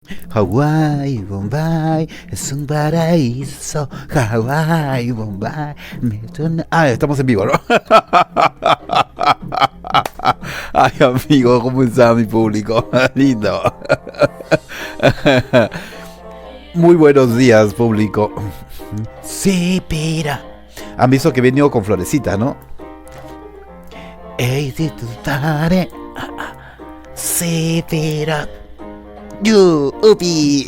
Hawái, Bombay, es un paraíso. Hawái, Bombay. Estamos en vivo, ¿no? Ay, amigo, ¿cómo está mi público? Lindo. Muy buenos días, público. Sí, pira. Han visto que he venido con florecitas, ¿no? Ey, si tú estás. Sí, pira. Upi.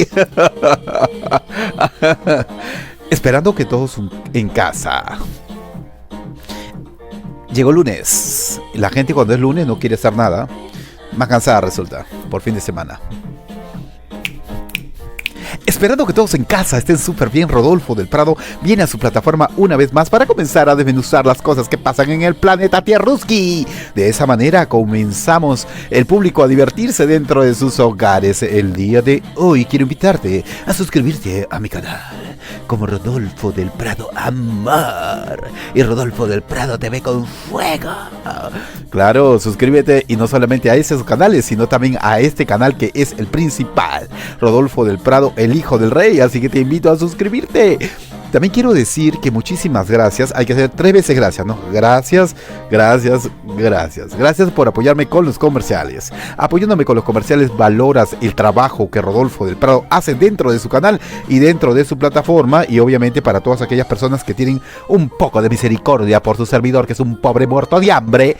Esperando que todos en casa. Llegó lunes. La gente cuando es lunes no quiere hacer nada. Más cansada resulta. Por fin de semana. Esperando que todos en casa estén súper bien, Rodolfo del Prado viene a su plataforma una vez más para comenzar a desmenuzar las cosas que pasan en el planeta Tierruski. De esa manera comenzamos el público a divertirse dentro de sus hogares. El día de hoy quiero invitarte a suscribirte a mi canal como Rodolfo del Prado Amor y Rodolfo del Prado TV con fuego. Claro, suscríbete y no solamente a esos canales, sino también a este canal que es el principal, Rodolfo del Prado, el hijo del rey, así que te invito a suscribirte. También quiero decir que muchísimas gracias, hay que hacer 3 veces gracias, ¿no? Gracias por apoyarme con los comerciales. Apoyándome con los comerciales valoras el trabajo que Rodolfo del Prado hace dentro de su canal y dentro de su plataforma, y obviamente para todas aquellas personas que tienen un poco de misericordia por su servidor, que es un pobre muerto de hambre,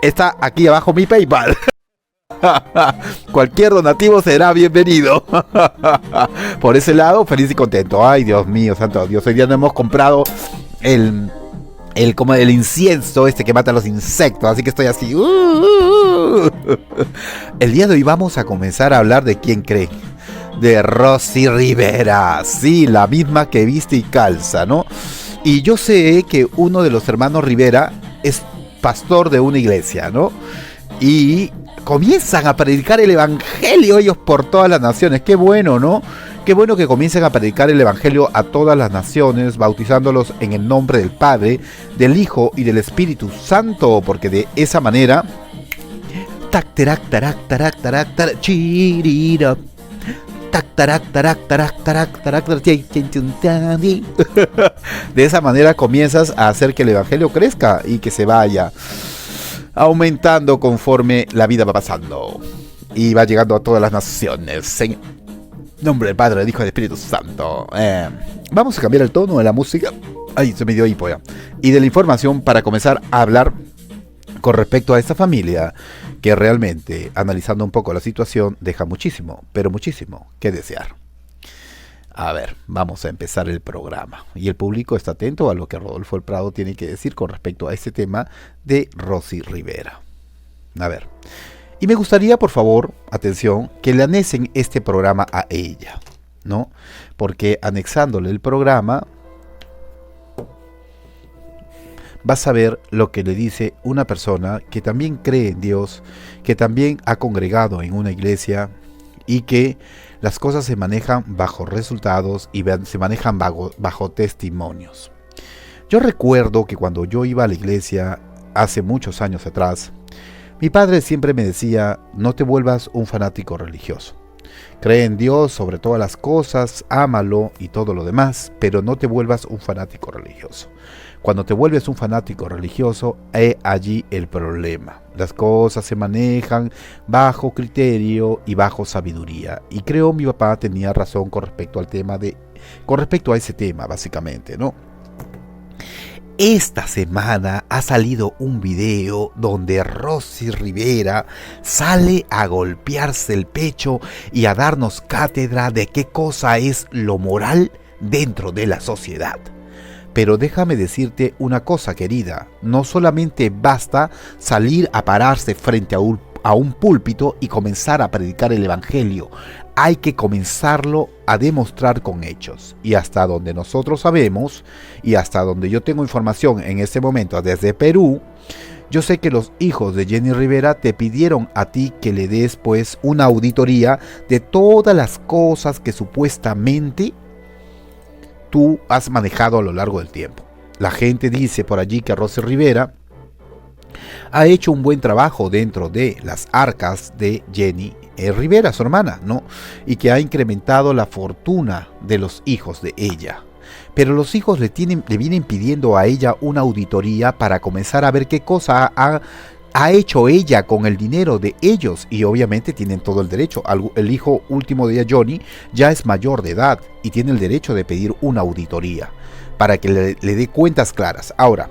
está aquí abajo mi PayPal. Cualquier donativo será bienvenido. Por ese lado, feliz y contento. Ay, Dios mío, santo Dios. Hoy día no hemos comprado como el incienso este que mata a los insectos. Así que estoy así. El día de hoy vamos a comenzar a hablar de quién cree. De Rosy Rivera. Sí, la misma que viste y calza, ¿no? Y yo sé que uno de los hermanos Rivera es pastor de una iglesia, ¿no? Y comienzan a predicar el evangelio ellos por todas las naciones. Qué bueno, ¿no? Qué bueno que comiencen a predicar el evangelio a todas las naciones, bautizándolos en el nombre del Padre, del Hijo y del Espíritu Santo, porque de esa manera tac tarak tarak tarak tarak tarak chirira tac tarak tarak tarak tarak tarak tarak. De esa manera comienzas a hacer que el evangelio crezca y que se vaya aumentando conforme la vida va pasando y va llegando a todas las naciones en nombre del Padre, del Hijo y del Espíritu Santo. Vamos a cambiar el tono de la música. Ay, se me dio hipo ya. Y de la información para comenzar a hablar con respecto a esta familia que realmente, analizando un poco la situación, deja muchísimo, pero muchísimo que desear. A ver, vamos a empezar el programa. Y el público está atento a lo que Rodolfo del Prado tiene que decir con respecto a este tema de Rosy Rivera. A ver. Y me gustaría, por favor, atención, que le anexen este programa a ella, ¿no? Porque anexándole el programa, vas a ver lo que le dice una persona que también cree en Dios, que también ha congregado en una iglesia y que las cosas se manejan bajo resultados y se manejan bajo testimonios. Yo recuerdo que cuando yo iba a la iglesia hace muchos años atrás, mi padre siempre me decía: no te vuelvas un fanático religioso. Cree en Dios sobre todas las cosas, ámalo y todo lo demás, pero no te vuelvas un fanático religioso. Cuando te vuelves un fanático religioso, he allí el problema. Las cosas se manejan bajo criterio y bajo sabiduría. Y creo mi papá tenía razón con respecto a ese tema, básicamente, ¿no? Esta semana ha salido un video donde Rosy Rivera sale a golpearse el pecho y a darnos cátedra de qué cosa es lo moral dentro de la sociedad. Pero déjame decirte una cosa, querida, no solamente basta salir a pararse frente a un púlpito y comenzar a predicar el evangelio, hay que comenzarlo a demostrar con hechos. Y hasta donde nosotros sabemos, y hasta donde yo tengo información en este momento desde Perú, yo sé que los hijos de Jenny Rivera te pidieron a ti que le des pues una auditoría de todas las cosas que supuestamente tú has manejado a lo largo del tiempo. La gente dice por allí que Rosy Rivera ha hecho un buen trabajo dentro de las arcas de Jenny Rivera, su hermana, ¿no? Y que ha incrementado la fortuna de los hijos de ella. Pero los hijos le vienen pidiendo a ella una auditoría para comenzar a ver qué cosa ha hecho ella con el dinero de ellos, y obviamente tienen todo el derecho. El hijo último de ella, Johnny, ya es mayor de edad y tiene el derecho de pedir una auditoría para que le dé cuentas claras. Ahora,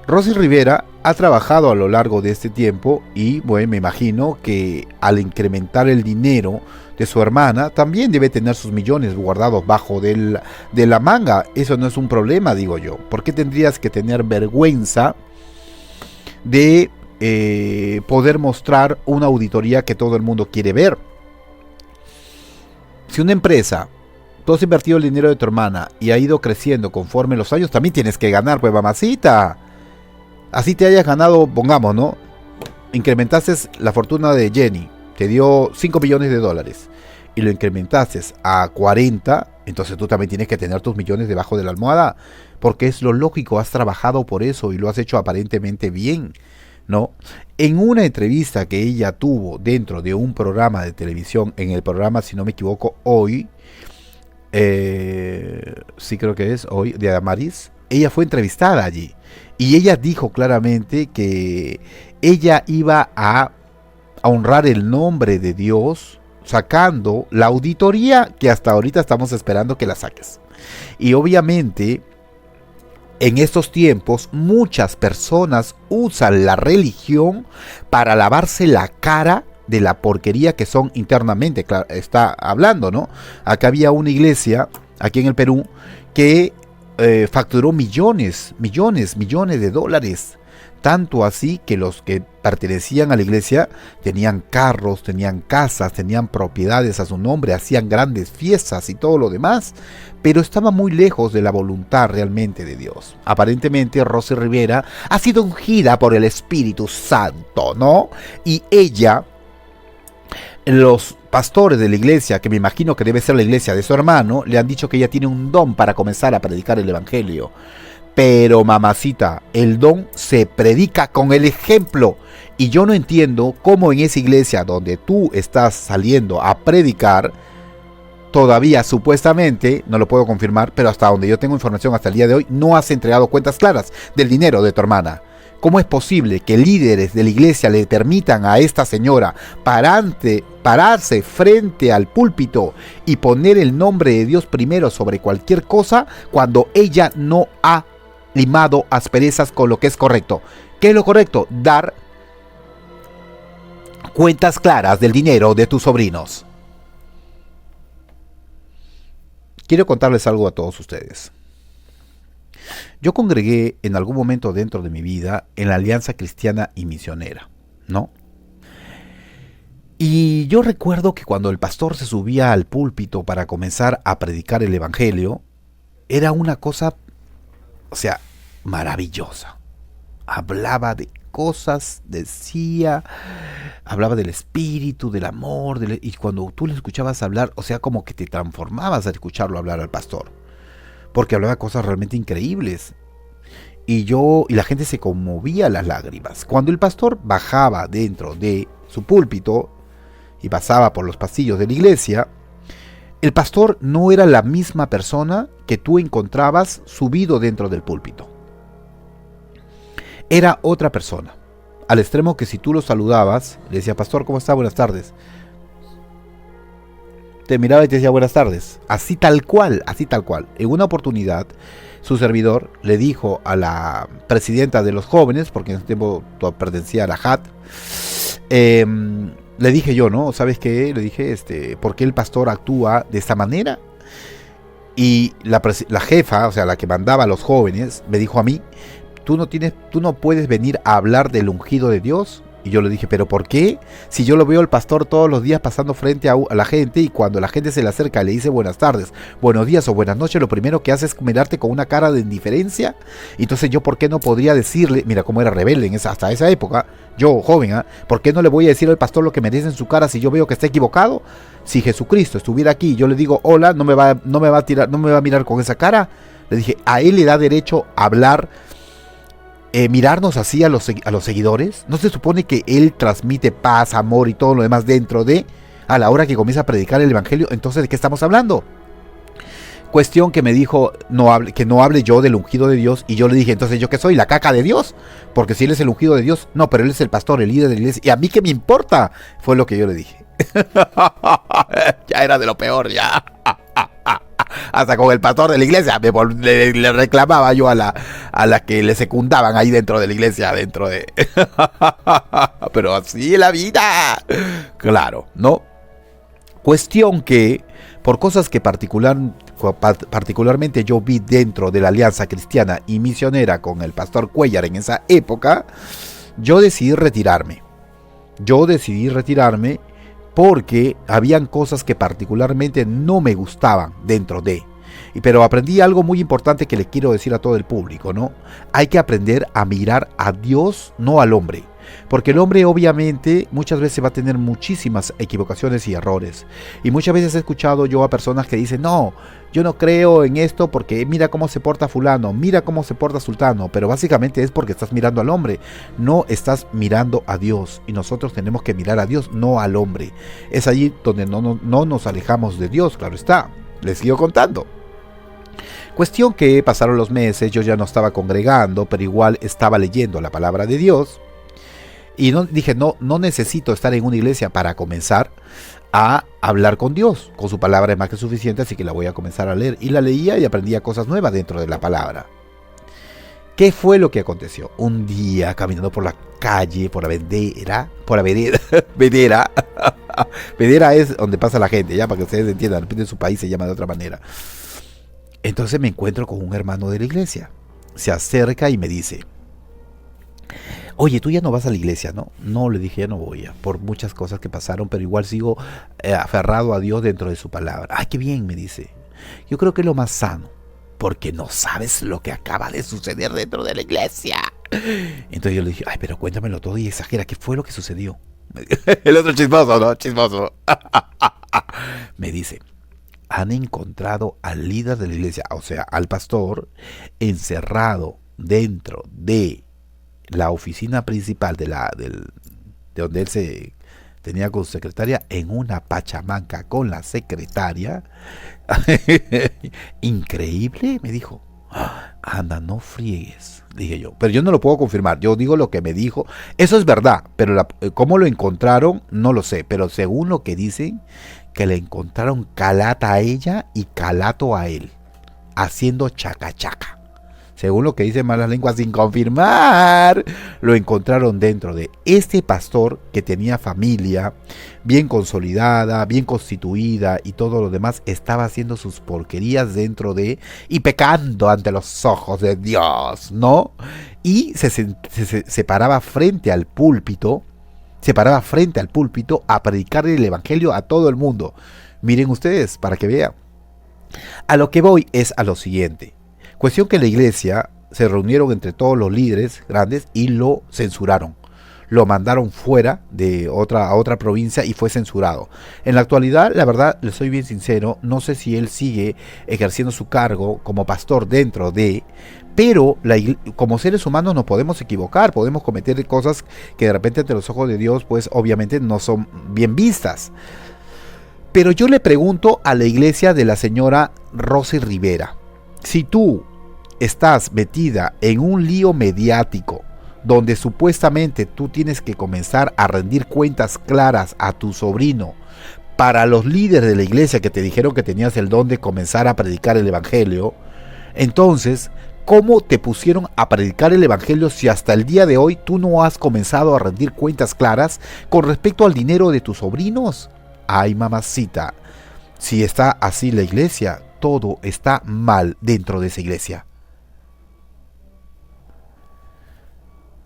Rosy Rivera ha trabajado a lo largo de este tiempo y bueno, me imagino que al incrementar el dinero de su hermana también debe tener sus millones guardados bajo de la manga. Eso no es un problema, digo yo. ¿Por qué tendrías que tener vergüenza de poder mostrar una auditoría que todo el mundo quiere ver? Si una empresa, tú has invertido el dinero de tu hermana y ha ido creciendo conforme los años, también tienes que ganar, pues mamacita. Así te hayas ganado, pongamos, ¿no? Incrementaste la fortuna de Jenny, te dio 5 millones de dólares y lo incrementaste a 40, entonces tú también tienes que tener tus millones debajo de la almohada, porque es lo lógico, has trabajado por eso y lo has hecho aparentemente bien, ¿no? En una entrevista que ella tuvo dentro de un programa de televisión, en el programa, si no me equivoco, Hoy, sí creo que es Hoy, de Adamaris, ella fue entrevistada allí y ella dijo claramente que ella iba a honrar el nombre de Dios sacando la auditoría que hasta ahorita estamos esperando que la saques. Y obviamente en estos tiempos muchas personas usan la religión para lavarse la cara de la porquería que son internamente. Claro, está hablando, ¿no? Acá había una iglesia, aquí en el Perú, que facturó millones de dólares. Tanto así que los que pertenecían a la iglesia tenían carros, tenían casas, tenían propiedades a su nombre, hacían grandes fiestas y todo lo demás, pero estaba muy lejos de la voluntad realmente de Dios. Aparentemente Rosy Rivera ha sido ungida por el Espíritu Santo, ¿no? Y ella, los pastores de la iglesia, que me imagino que debe ser la iglesia de su hermano, le han dicho que ella tiene un don para comenzar a predicar el evangelio. Pero mamacita, el don se predica con el ejemplo. Y yo no entiendo cómo en esa iglesia donde tú estás saliendo a predicar, todavía supuestamente, no lo puedo confirmar, pero hasta donde yo tengo información hasta el día de hoy, no has entregado cuentas claras del dinero de tu hermana. ¿Cómo es posible que líderes de la iglesia le permitan a esta señora pararse frente al púlpito y poner el nombre de Dios primero sobre cualquier cosa cuando ella no ha limado asperezas con lo que es correcto? ¿Qué es lo correcto? Dar cuentas claras del dinero de tus sobrinos. Quiero contarles algo a todos ustedes. Yo congregué en algún momento dentro de mi vida en la Alianza Cristiana y Misionera, ¿no? Y yo recuerdo que cuando el pastor se subía al púlpito para comenzar a predicar el evangelio, era una cosa, o sea, maravillosa. Hablaba de cosas, hablaba del espíritu, del amor, y cuando tú le escuchabas hablar, o sea, como que te transformabas al escucharlo hablar al pastor, porque hablaba cosas realmente increíbles. Y la gente se conmovía a las lágrimas. Cuando el pastor bajaba dentro de su púlpito y pasaba por los pasillos de la iglesia, el pastor no era la misma persona que tú encontrabas subido dentro del púlpito. Era otra persona, al extremo que si tú lo saludabas, le decía: pastor, ¿cómo está? Buenas tardes. Te miraba y te decía: buenas tardes. Así tal cual, así tal cual. En una oportunidad, su servidor le dijo a la presidenta de los jóvenes, porque en ese tiempo pertenecía a la JAT, le dije yo, ¿no? ¿Sabes qué? Le dije, ¿por qué el pastor actúa de esta manera? Y la jefa, o sea, la que mandaba a los jóvenes, me dijo a mí: tú no puedes venir a hablar del ungido de Dios. Y yo le dije: ¿pero por qué? Si yo lo veo al pastor todos los días pasando frente a la gente, y cuando la gente se le acerca y le dice buenas tardes, buenos días o buenas noches, lo primero que hace es mirarte con una cara de indiferencia. Entonces yo, ¿por qué no podría decirle? Mira cómo era rebelde hasta esa época, yo joven, ¿por qué no le voy a decir al pastor lo que me dice en su cara si yo veo que está equivocado? Si Jesucristo estuviera aquí y yo le digo hola, no me va a mirar con esa cara. Le dije: a él le da derecho a hablar, mirarnos así a los seguidores. ¿No se supone que él transmite paz, amor y todo lo demás dentro de? a la hora que comienza a predicar el evangelio, entonces ¿de qué estamos hablando? Cuestión que me dijo que no hable yo del ungido de Dios, y yo le dije, entonces ¿yo qué soy? ¿La caca de Dios? Porque si él es el ungido de Dios, no, pero él es el pastor, el líder de la iglesia, y a mí qué me importa, fue lo que yo le dije. Ya era de lo peor, ya. Hasta con el pastor de la iglesia le reclamaba yo a la que le secundaban ahí dentro de la iglesia, pero así es la vida. Claro, ¿no? Cuestión que, por cosas que particularmente yo vi dentro de la Alianza Cristiana y Misionera con el pastor Cuellar en esa época, yo decidí retirarme. Porque habían cosas que particularmente no me gustaban dentro de. Pero aprendí algo muy importante que le quiero decir a todo el público, ¿no? Hay que aprender a mirar a Dios, no al hombre. Porque el hombre obviamente muchas veces va a tener muchísimas equivocaciones y errores. Y muchas veces he escuchado yo a personas que dicen, no, yo no creo en esto porque mira cómo se porta fulano, mira cómo se porta sultano. Pero básicamente es porque estás mirando al hombre, no estás mirando a Dios. Y nosotros tenemos que mirar a Dios, no al hombre. Es allí donde no nos alejamos de Dios, claro está. Les sigo contando. Cuestión que pasaron los meses, yo ya no estaba congregando, pero igual estaba leyendo la palabra de Dios. Y dije, no necesito estar en una iglesia para comenzar a hablar con Dios. Con su palabra es más que suficiente, así que la voy a comenzar a leer. Y la leía y aprendía cosas nuevas dentro de la palabra. ¿Qué fue lo que aconteció? Un día, caminando por la calle, por la vereda. Vereda es donde pasa la gente, ya para que ustedes entiendan. De repente en su país se llama de otra manera. Entonces me encuentro con un hermano de la iglesia. Se acerca y me dice, oye, tú ya no vas a la iglesia, ¿no? No, le dije, ya no voy, por muchas cosas que pasaron, pero igual sigo aferrado a Dios dentro de su palabra. Ay, qué bien, me dice. Yo creo que es lo más sano, porque no sabes lo que acaba de suceder dentro de la iglesia. Entonces yo le dije, ay, pero cuéntamelo todo y exagera, ¿qué fue lo que sucedió? El otro chismoso, ¿no? Chismoso. Me dice, han encontrado al líder de la iglesia, o sea, al pastor, encerrado dentro de la oficina principal de donde él se tenía con su secretaria, en una pachamanca con la secretaria. Increíble, me dijo. Anda, no friegues, dije yo. Pero yo no lo puedo confirmar, yo digo lo que me dijo. Eso es verdad, pero cómo lo encontraron, no lo sé. Pero según lo que dicen, que le encontraron calata a ella y calato a él, haciendo chaca chaca. Según lo que dicen malas lenguas sin confirmar, lo encontraron dentro de este pastor que tenía familia bien consolidada, bien constituida y todo lo demás, estaba haciendo sus porquerías dentro de y pecando ante los ojos de Dios, ¿no? Y se paraba frente al púlpito, a predicar el evangelio a todo el mundo. Miren ustedes, para que vean. A lo que voy es a lo siguiente. Cuestión que la iglesia se reunieron entre todos los líderes grandes y lo censuraron. Lo mandaron fuera de a otra provincia y fue censurado. En la actualidad, la verdad, les soy bien sincero, no sé si él sigue ejerciendo su cargo como pastor dentro de... Pero como seres humanos nos podemos equivocar, podemos cometer cosas que de repente ante los ojos de Dios, pues obviamente no son bien vistas. Pero yo le pregunto a la iglesia de la señora Rosy Rivera, si tú estás metida en un lío mediático donde supuestamente tú tienes que comenzar a rendir cuentas claras a tu sobrino para los líderes de la iglesia que te dijeron que tenías el don de comenzar a predicar el evangelio, entonces, ¿cómo te pusieron a predicar el evangelio si hasta el día de hoy tú no has comenzado a rendir cuentas claras con respecto al dinero de tus sobrinos? Ay, mamacita, si está así la iglesia, todo está mal dentro de esa iglesia.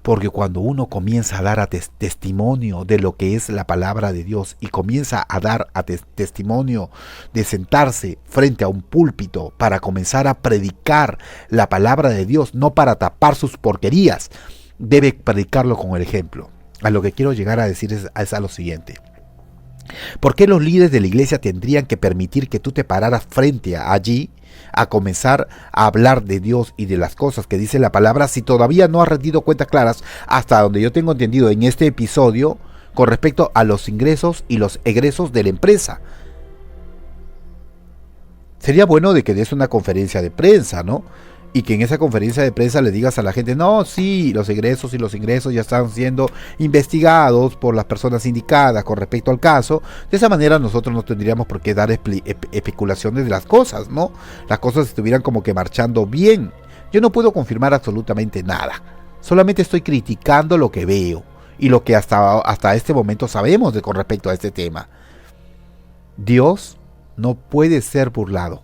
Porque cuando uno comienza a dar testimonio de lo que es la palabra de Dios y comienza a dar testimonio de sentarse frente a un púlpito para comenzar a predicar la palabra de Dios, no para tapar sus porquerías, debe predicarlo con el ejemplo. A lo que quiero llegar a decir es a lo siguiente. ¿Por qué los líderes de la iglesia tendrían que permitir que tú te pararas frente a allí a comenzar a hablar de Dios y de las cosas que dice la palabra si todavía no has rendido cuentas claras hasta donde yo tengo entendido en este episodio con respecto a los ingresos y los egresos de la empresa. Sería bueno de que des una conferencia de prensa, ¿no? Y que en esa conferencia de prensa le digas a la gente, no, sí, los egresos y los ingresos ya están siendo investigados por las personas indicadas con respecto al caso. De esa manera nosotros no tendríamos por qué dar especulaciones de las cosas, ¿no? Las cosas estuvieran como que marchando bien. Yo no puedo confirmar absolutamente nada. Solamente estoy criticando lo que veo y lo que hasta este momento sabemos con respecto a este tema. Dios no puede ser burlado.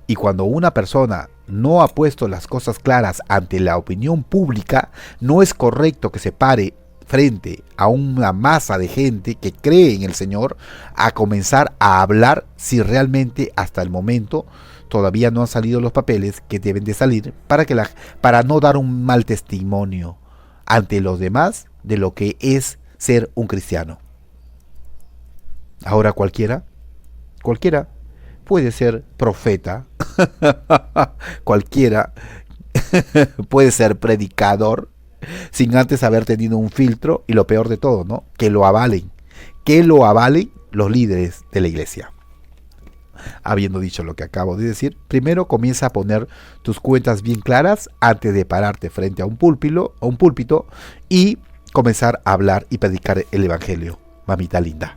Y cuando una persona no ha puesto las cosas claras ante la opinión pública, no es correcto que se pare frente a una masa de gente que cree en el Señor a comenzar a hablar si realmente hasta el momento todavía no han salido los papeles que deben de salir para no dar un mal testimonio ante los demás de lo que es ser un cristiano. Ahora cualquiera puede ser profeta, cualquiera puede ser predicador sin antes haber tenido un filtro, y lo peor de todo, ¿no? Que lo avalen los líderes de la iglesia. Habiendo dicho lo que acabo de decir, primero comienza a poner tus cuentas bien claras antes de pararte frente a un púlpito y comenzar a hablar y predicar el evangelio, mamita linda.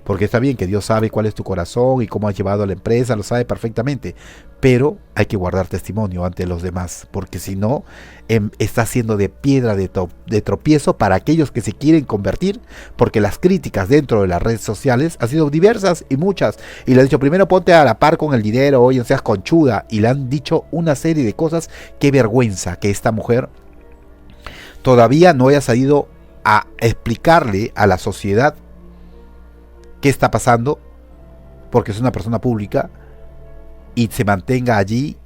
Porque está bien que Dios sabe cuál es tu corazón y cómo has llevado a la empresa, lo sabe perfectamente. Pero hay que guardar testimonio ante los demás, porque si no, está siendo de piedra de tropiezo para aquellos que se quieren convertir, porque las críticas dentro de las redes sociales han sido diversas y muchas. Y le han dicho, primero ponte a la par con el dinero, oye, no seas conchuda. Y le han dicho una serie de cosas. Qué vergüenza que esta mujer todavía no haya salido a explicarle a la sociedad qué está pasando, porque es una persona pública, y se mantenga allí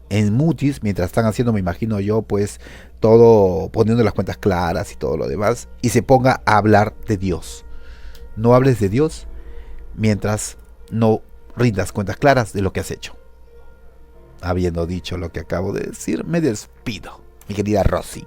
en mutis mientras están haciendo, me imagino yo, pues todo, poniendo las cuentas claras y todo lo demás, y se ponga a hablar de Dios. No hables de Dios mientras no rindas cuentas claras de lo que has hecho. Habiendo dicho lo que acabo de decir, me despido, mi querida Rosy.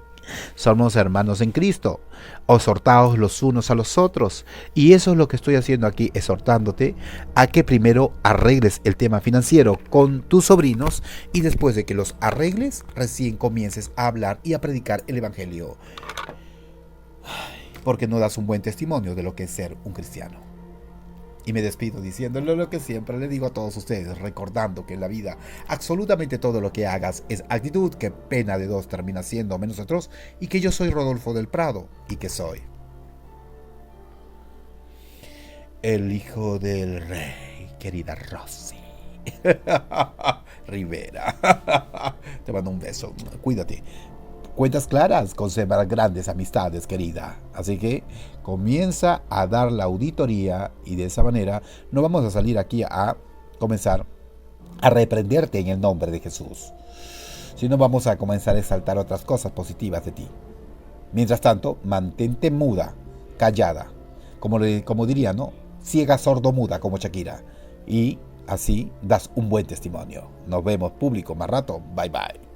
Somos hermanos en Cristo, exhortaos los unos a los otros, y eso es lo que estoy haciendo aquí, exhortándote a que primero arregles el tema financiero con tus sobrinos, y después de que los arregles, recién comiences a hablar y a predicar el evangelio, porque no das un buen testimonio de lo que es ser un cristiano. Y me despido diciéndole lo que siempre le digo a todos ustedes, recordando que en la vida absolutamente todo lo que hagas es actitud, que pena de dos termina siendo menos atroz, y que yo soy Rodolfo del Prado, y que soy el hijo del rey, querida Rosy Rivera. Te mando un beso, cuídate. Cuentas claras conservan grandes amistades, querida. Así que comienza a dar la auditoría, y de esa manera no vamos a salir aquí a comenzar a reprenderte en el nombre de Jesús, sino vamos a comenzar a exaltar otras cosas positivas de ti. Mientras tanto, mantente muda, callada, como diría, ¿no? Ciega, sordo, muda, como Shakira. Y así das un buen testimonio. Nos vemos, público, más rato. Bye bye.